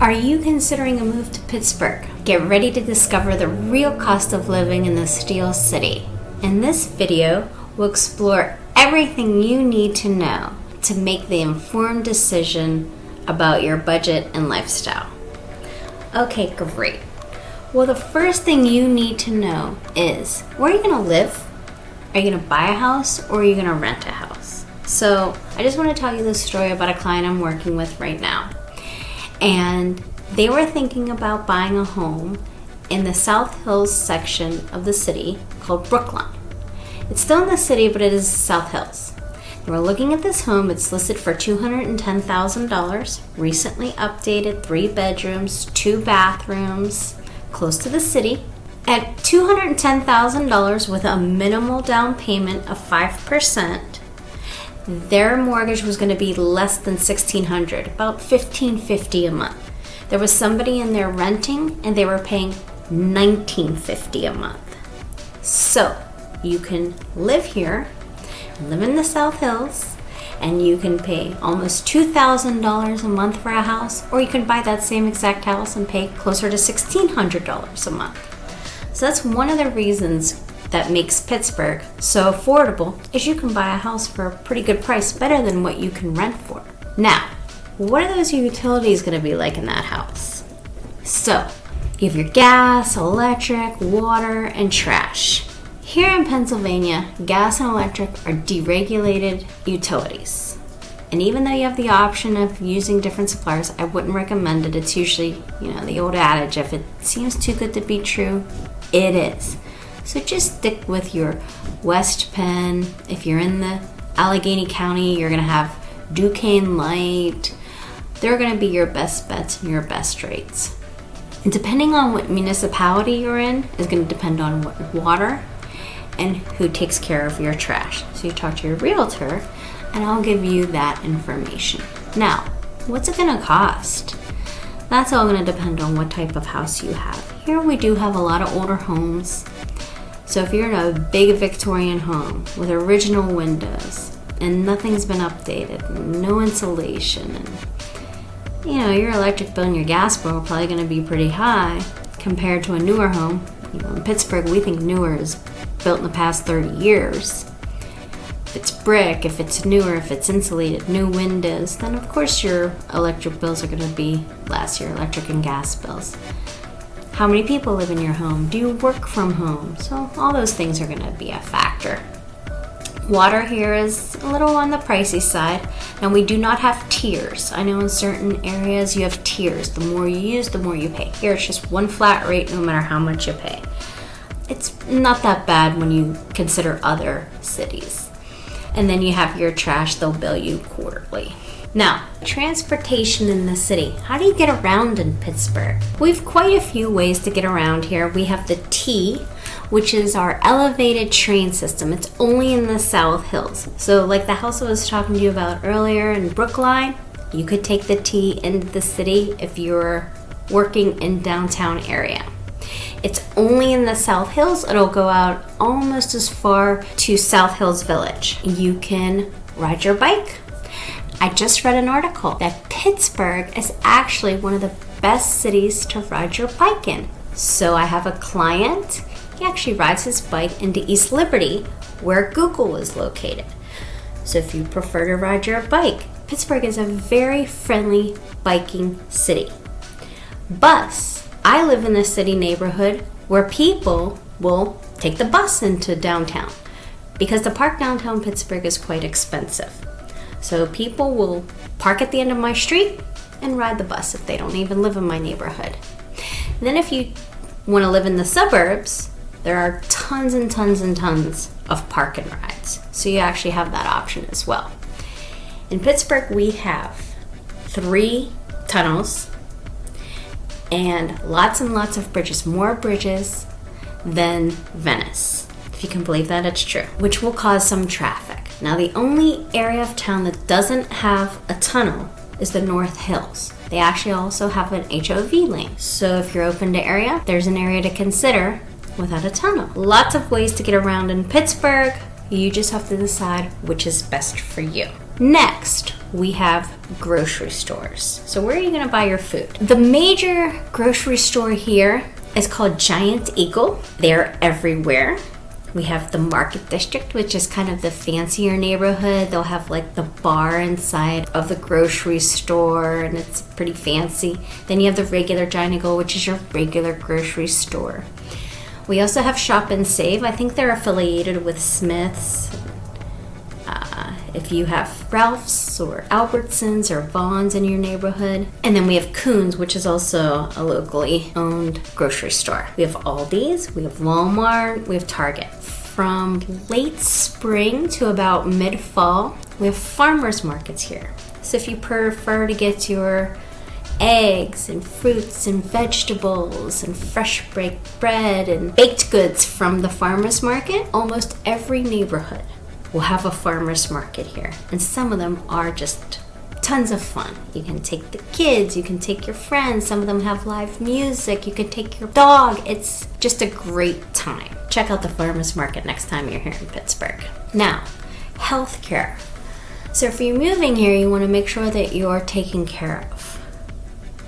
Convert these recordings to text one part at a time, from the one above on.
Are you considering a move to Pittsburgh? Get ready to discover the real cost of living in the Steel City. In this video, we'll explore everything you need to know to make the informed decision about your budget and lifestyle. Okay, great. Well, the first thing you need to know is, where are you going to live? Are you going to buy a house or are you going to rent a house? So I just want to tell you this story about a client I'm working with right now. And they were thinking about buying a home in the South Hills section of the city called Brookline. It's still in the city, but it is South Hills. They were looking at this home. It's listed for $210,000, recently updated, 3 bedrooms, 2 bathrooms, close to the city. At $210,000 with a minimal down payment of 5%, their mortgage was going to be less than $1,600, about $1,550 a month. There was somebody in there renting, and they were paying $1,950 a month. So you can live here, live in the South Hills, and you can pay almost $2,000 a month for a house, or you can buy that same exact house and pay closer to $1,600 a month. So that's one of the reasons that makes Pittsburgh so affordable, is you can buy a house for a pretty good price, better than what you can rent for. Now, what are those utilities going to be like in that house? So, you have your gas, electric, water, and trash. Here in Pennsylvania, gas and electric are deregulated utilities. And even though you have the option of using different suppliers, I wouldn't recommend it. It's usually, the old adage, if it seems too good to be true, it is. So just stick with your West Penn. If you're in the Allegheny County, you're going to have Duquesne Light. They're going to be your best bets and your best rates. And depending on what municipality you're in is going to depend on what water and who takes care of your trash. So you talk to your realtor and I'll give you that information. Now, what's it going to cost? That's all going to depend on what type of house you have. Here we do have a lot of older homes. So if you're in a big Victorian home with original windows and nothing's been updated, no insulation, and your electric bill and your gas bill are probably going to be pretty high compared to a newer home. In Pittsburgh, we think newer is built in the past 30 years. If it's brick, if it's newer, if it's insulated, new windows, then of course your electric bills are going to be less, your electric and gas bills. How many people live in your home? Do you work from home? So all those things are going to be a factor. Water here is a little on the pricey side, and we do not have tiers. I know in certain areas you have tiers. The more you use, the more you pay. Here it's just one flat rate no matter how much you pay. It's not that bad when you consider other cities. And then you have your trash, they'll bill you quarterly. Now, transportation in the city. How do you get around in Pittsburgh? We have quite a few ways to get around here. We have the T, which is our elevated train system. It's only in the South Hills. So like the house I was talking to you about earlier in Brookline, you could take the T into the city if you're working in downtown area. It's only in the South Hills. It'll go out almost as far to South Hills Village. You can ride your bike. I just read an article that Pittsburgh is actually one of the best cities to ride your bike in. So I have a client, he actually rides his bike into East Liberty, where Google is located. So if you prefer to ride your bike, Pittsburgh is a very friendly biking city. Bus. I live in a city neighborhood where people will take the bus into downtown because to park downtown Pittsburgh is quite expensive. So people will park at the end of my street and ride the bus if they don't even live in my neighborhood. And then if you want to live in the suburbs, there are tons and tons and tons of park and rides. So you actually have that option as well. In Pittsburgh, we have 3 tunnels and lots of bridges, more bridges than Venice. If you can believe that, it's true, which will cause some traffic. Now, the only area of town that doesn't have a tunnel is the North Hills. They actually also have an HOV lane. So if you're open to area, there's an area to consider without a tunnel. Lots of ways to get around in Pittsburgh. You just have to decide which is best for you. Next, we have grocery stores. So where are you gonna buy your food? The major grocery store here is called Giant Eagle. They're everywhere. We have the Market District, which is kind of the fancier neighborhood. They'll have like the bar inside of the grocery store, and it's pretty fancy. Then you have the regular Giant Eagle, which is your regular grocery store. We also have Shop and Save. I think they're affiliated with Smith's. If you have Ralph's or Albertsons or Vaughn's in your neighborhood. And then we have Koons, which is also a locally owned grocery store. We have Aldi's, we have Walmart, we have Target. From late spring to about mid-fall, we have farmers markets here. So if you prefer to get your eggs and fruits and vegetables and fresh baked bread and baked goods from the farmers market, almost every neighborhood will have a farmers market here, and some of them are just tons of fun. You can take the kids, you can take your friends, some of them have live music, you can take your dog. It's just a great time. Check out the farmers market next time you're here in Pittsburgh. Now, healthcare. So if you're moving here, you want to make sure that you're taken care of.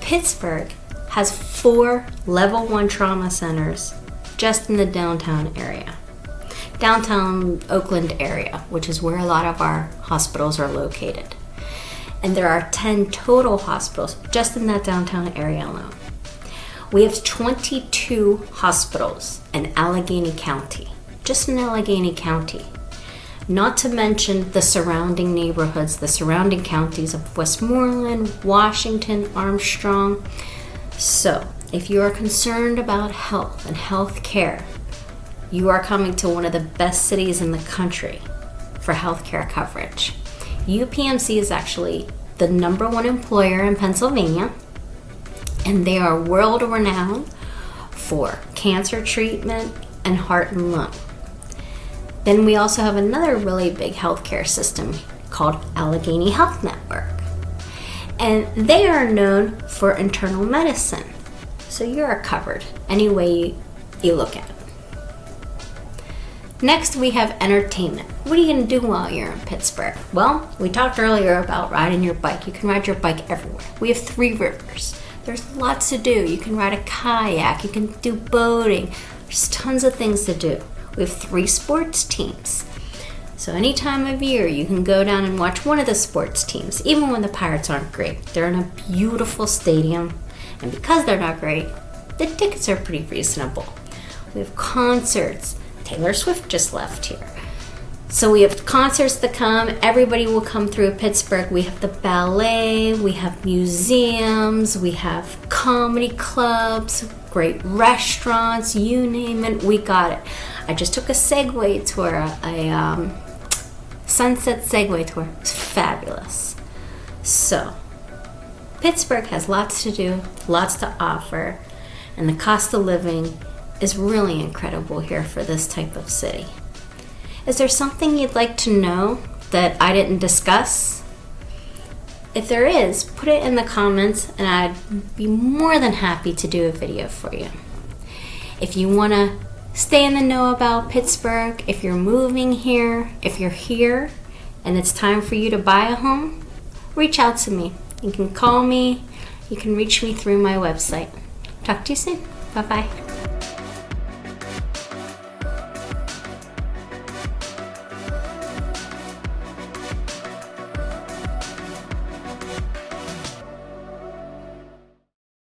Pittsburgh has 4 level 1 trauma centers just in the downtown area. Downtown Oakland area, which is where a lot of our hospitals are located. And there are 10 total hospitals just in that downtown area alone. We have 22 hospitals in Allegheny County, just in Allegheny County. Not to mention the surrounding neighborhoods, the surrounding counties of Westmoreland, Washington, Armstrong. So, if you are concerned about health and health care, you are coming to one of the best cities in the country for healthcare coverage. UPMC is actually the #1 employer in Pennsylvania, and they are world renowned for cancer treatment and heart and lung. Then we also have another really big healthcare system called Allegheny Health Network, and they are known for internal medicine. So you are covered any way you look at it. Next, we have entertainment. What are you going to do while you're in Pittsburgh? Well, we talked earlier about riding your bike. You can ride your bike everywhere. We have 3 rivers. There's lots to do. You can ride a kayak. You can do boating. There's tons of things to do. We have 3 sports teams. So any time of year, you can go down and watch one of the sports teams, even when the Pirates aren't great. They're in a beautiful stadium. And because they're not great, the tickets are pretty reasonable. We have concerts. Taylor Swift just left here. So we have concerts to come. Everybody will come through Pittsburgh. We have the ballet, we have museums, we have comedy clubs, great restaurants, you name it, we got it. I just took a Segway tour, a sunset Segway tour. It's fabulous. So, Pittsburgh has lots to do, lots to offer, and the cost of living is really incredible here for this type of city. Is there something you'd like to know that I didn't discuss? If there is, put it in the comments and I'd be more than happy to do a video for you. If you want to stay in the know about Pittsburgh, if you're moving here, if you're here and it's time for you to buy a home, reach out to me. You can call me, you can reach me through my website. Talk to you soon. Bye-bye.